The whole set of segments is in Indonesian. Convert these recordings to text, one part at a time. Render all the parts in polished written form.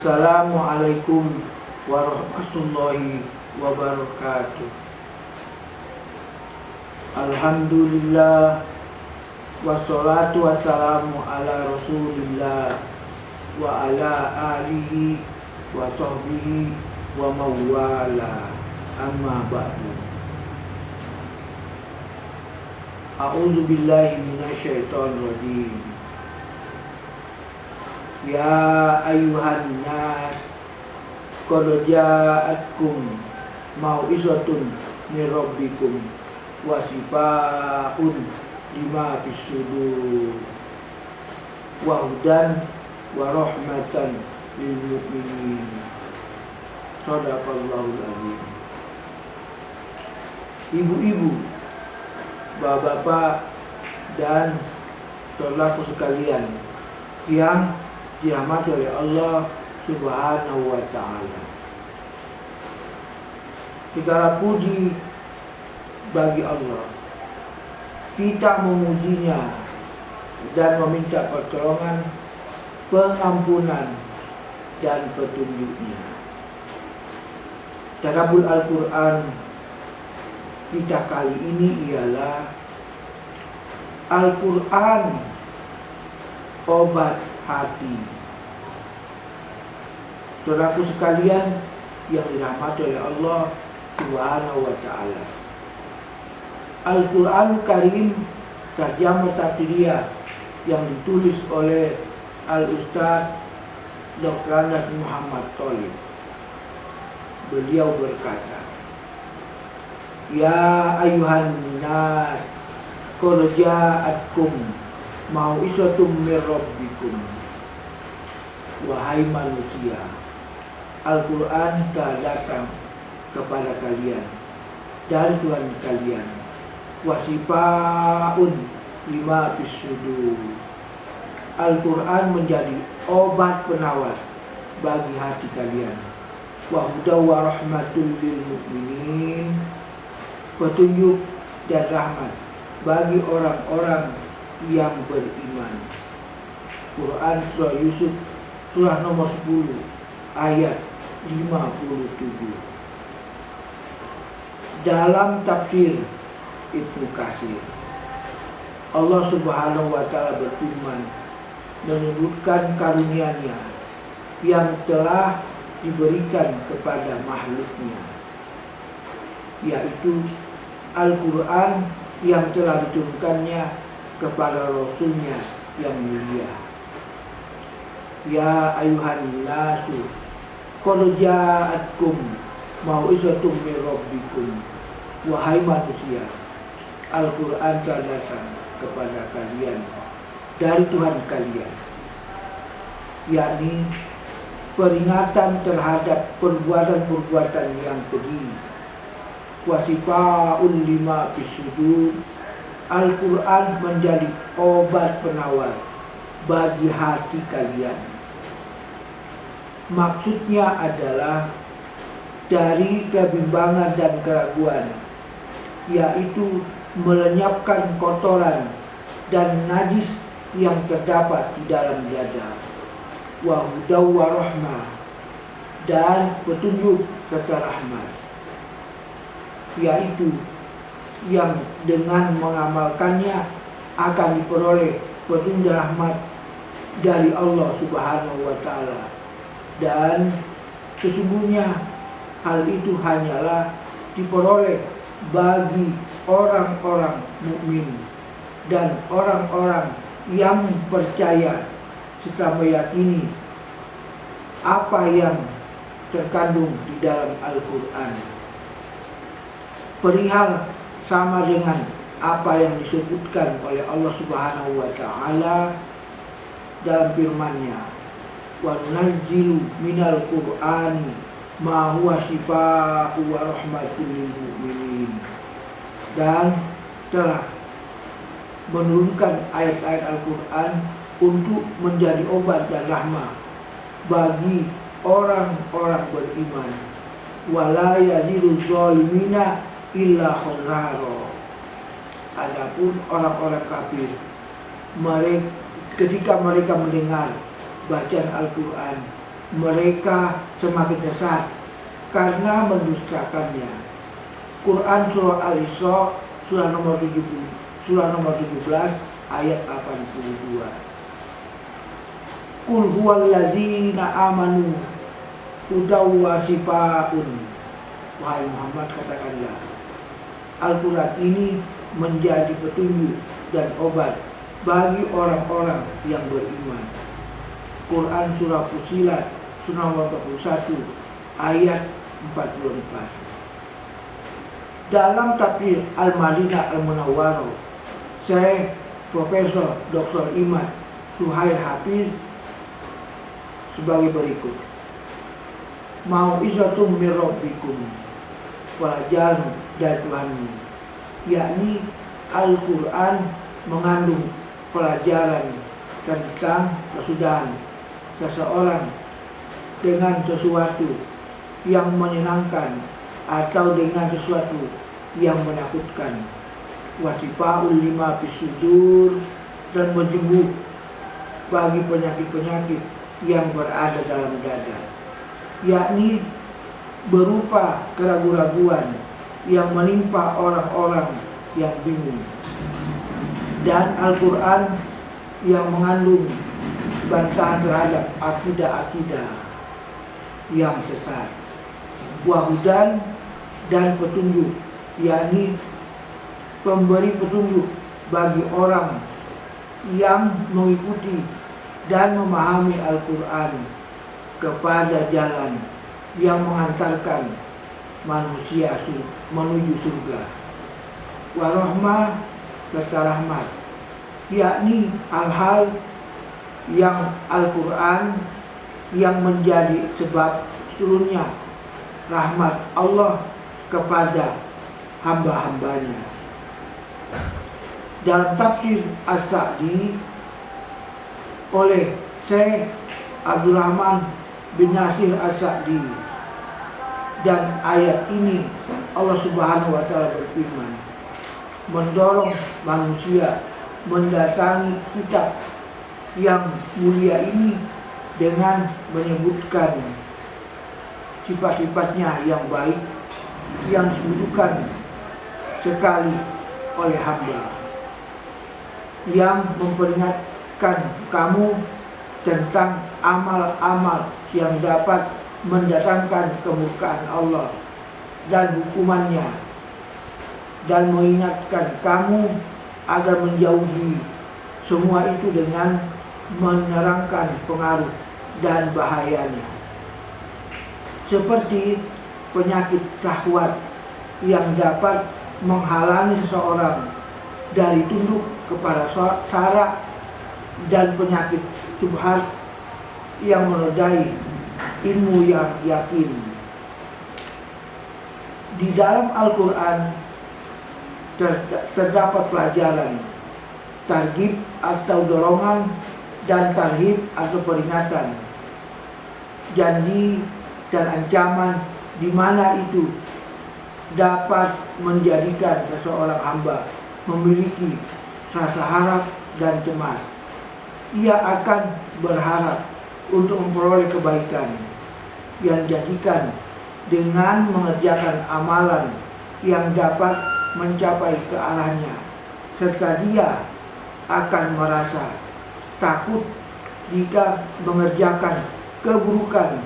Assalamualaikum warahmatullahi wabarakatuh. Alhamdulillah, wassalatu wassalamu ala rasulillah wa ala alihi wa sahbihi wa mawala, amma ba'du. A'udzu billahi minasyaitonir rajim. Ya ayuhan nas, qad ja'atkum mau'izatun min rabbikum wa shifaa'un lima fis sudur wa hudan wa rahmatan lil mu'minin. Shadaqallahul azim. Ibu-ibu, bapak-bapak, dan saudaraku sekalian yang dirahmati oleh Allah Subhanahu wa ta'ala. Segala puji bagi Allah. Kita memujinya dan meminta pertolongan, pengampunan, dan petunjuknya. Tadabbur Al-Quran kita kali ini ialah Al-Quran obat hati. Saudaraku sekalian yang dirahmati oleh Allah Subhanahu wa ta'ala, Al-Quran Karim Tarjamah Tafsiriyah yang ditulis oleh Al-Ustaz Dr. Muhammad Thalib. Beliau berkata, Ya ayuhan nas, qad ja'atkum mau'izatum min rabbikum. Wahai manusia, Al-Quran telah datang kepada kalian dari Tuhan kalian. Wasifaun lima fis sudur. Al-Quran menjadi obat penawar bagi hati kalian. Wa hudaw wa rahmatul lil mu'minin. Petunjuk dan rahmat bagi orang-orang yang beriman. Quran Surah Yusuf, surah nomor 10, ayat 57. Dalam tafsir Ibnu Katsir, Allah Subhanahu wa ta'ala berfirman menyebutkan karunia-Nya yang telah diberikan kepada makhluknya, yaitu Al-Quran yang telah diturunkannya kepada Rasulnya yang mulia. Ya ayuhan nasu, qad ja'atkum mau'izatum min rabbikum. Wahai manusia, Al-Quran telah datang kepada kalian dari Tuhan kalian, yakni peringatan terhadap perbuatan-perbuatan yang keji. Wasifa'ul lima fis sudur. Al-Quran menjadi obat penawar bagi hati kalian. Maksudnya adalah dari kebimbangan dan keraguan, yaitu melenyapkan kotoran dan najis yang terdapat di dalam dada. Wa hudaw wa rahmah, dan petunjuk serta rahmat, yaitu yang dengan mengamalkannya akan diperoleh petunjuk rahmat dari Allah Subhanahu wa ta'ala. Dan sesungguhnya hal itu hanyalah diperoleh bagi orang-orang mukmin dan orang-orang yang percaya serta meyakini apa yang terkandung di dalam Al-Quran. Perihal sama dengan apa yang disebutkan oleh Allah Subhanahu wa ta'ala dalam firman-Nya, wa nunazzilu minal qur'ani ma huwa shifaa'u wa rahmatul lil mu'minin. Dan telah menurunkan ayat-ayat Al-Quran untuk menjadi obat dan rahmat bagi orang-orang beriman. Wala yaziduz zalimina illa khazara. Adapun orang-orang kafir, ketika mereka mendengar bacaan Al-Quran, mereka semakin sesat karena mendustakannya. Quran surah Al-Isra surah nomor 17 ayat 82. Qul huwallazina amanu hudaw wa shifaa'un. Wahai Muhammad, katakanlah, Al-Quran ini menjadi petunjuk dan obat bagi orang-orang yang beriman. Quran surah Fussilat surah nomor 41 ayat 44. Dalam tafsir Al-Madinah Al-Munawwarah, Syekh Profesor Dr. Imad Suhail Hafiz sebagai berikut. Mau'izatum mir rabbikum, pelajaran dari Tuhanmu, yakni Al-Quran mengandung pelajaran tentang kesudahan seseorang dengan sesuatu yang menyenangkan atau dengan sesuatu yang menakutkan. Wasifaul lima fisudur, dan menjemuk bagi penyakit-penyakit yang berada dalam dada, yakni berupa keraguan-raguan yang menimpa orang-orang yang bingung. Dan Al-Quran yang mengandung bantahan terhadap akidah-akidah yang sesat. Wahudan, dan petunjuk, yakni pemberi petunjuk bagi orang yang mengikuti dan memahami Al-Quran kepada jalan yang mengantarkan manusia menuju surga. Warahmah, serta rahmat, yakni hal-hal yang Al-Quran yang menjadi sebab turunnya rahmat Allah kepada hamba-hambanya. Dalam tafsir As-Sa'di oleh Syekh Abdurrahman bin Nasir As-Sa'di, dan ayat ini Allah Subhanahu wa Ta'ala berfirman, mendorong manusia mendatangi kitab yang mulia ini dengan menyebutkan sifat-sifatnya yang baik yang disebutkan sekali oleh hamba, yang memperingatkan kamu tentang amal-amal yang dapat mendatangkan kemurkaan Allah dan hukumannya, dan mengingatkan kamu agar menjauhi semua itu dengan menerangkan pengaruh dan bahayanya, seperti penyakit syahwat yang dapat menghalangi seseorang dari tunduk kepada syara, dan penyakit syubhat yang menodai ilmu yang yakin. Di dalam Al-Quran terdapat pelajaran, targhib atau dorongan, dan tarhib atau peringatan, janji dan ancaman, di mana itu dapat menjadikan seseorang hamba memiliki rasa harap dan cemas. Ia akan berharap untuk memperoleh kebaikan yang dijadikan dengan mengerjakan amalan yang dapat mencapai ke arahnya, serta dia akan merasa takut jika mengerjakan keburukan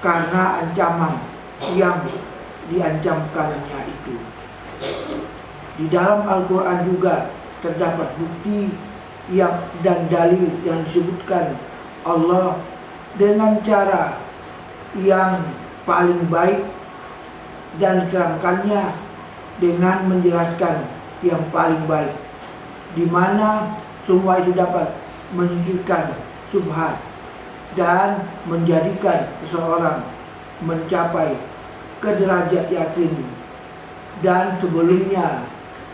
karena ancaman yang diancamkannya itu. Di dalam Al-Quran juga terdapat bukti dan dalil yang disebutkan Allah dengan cara yang paling baik, dan diterangkannya dengan menjelaskan yang paling baik, di mana semua itu dapat menyingkirkan syubhat dan menjadikan seseorang mencapai ke derajat yakin dan sebelumnya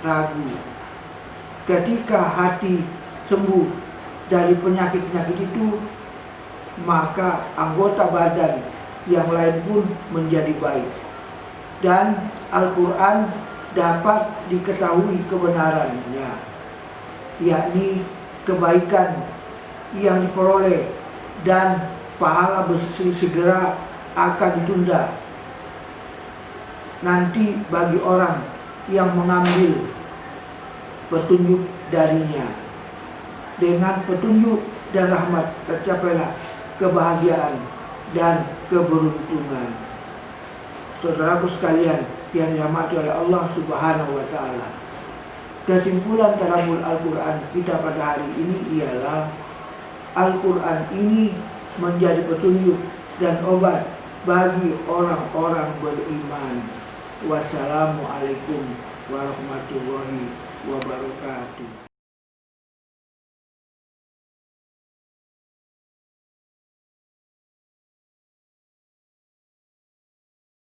ragu. Ketika hati sembuh dari penyakit-penyakit itu, maka anggota badan yang lain pun menjadi baik, dan Al-Quran dapat diketahui kebenarannya, yakni kebaikan yang diperoleh dan pahala segera akan ditunda nanti bagi orang yang mengambil petunjuk darinya. Dengan petunjuk dan rahmat tercapailah kebahagiaan dan keberuntungan. Saudaraku sekalian yang dirahmati oleh Allah Subhanahu wa Ta'ala, kesimpulan tadabbur Al-Quran kita pada hari ini ialah Al-Quran ini menjadi petunjuk dan obat bagi orang-orang beriman. Wassalamualaikum warahmatullahi wabarakatuh.